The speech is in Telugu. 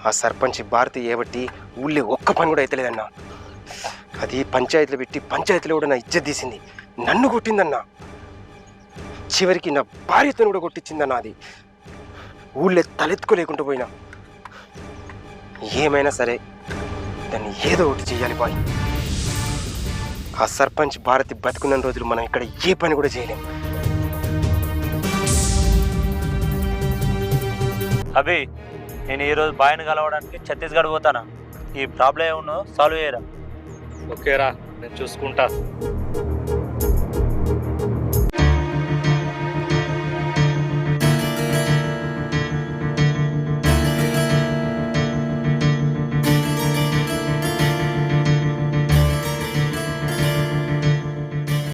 ఆ సర్పంచ్ భారతి ఏబట్టి ఊళ్ళో ఒక్క పని కూడా అయితలేదన్నా. అది పంచాయతీలో పెట్టి పంచాయతీలో కూడా నా ఇజ్జత్ తీసింది, నన్ను కొట్టిందన్నా. చివరికి నా భార్యతో కూడా కొట్టించిందన్నా. అది ఊళ్ళో తలెత్తుకోలేకుండా పోయినా. ఏమైనా సరే దాన్ని ఏదో ఒకటి చెయ్యాలి బాయ్. ఆ సర్పంచ్ భారతి బతుకున్న రోజులు మనం ఇక్కడ ఏ పని కూడా చేయలేం. అభి, నేను ఈరోజు బాయ్ని కలవడానికి ఛత్తీస్గఢ్ పోతానా. ఈ ప్రాబ్లం ఏమన్నా సాల్వ్ చేయరా? ఓకేరా, నేను చూసుకుంటా.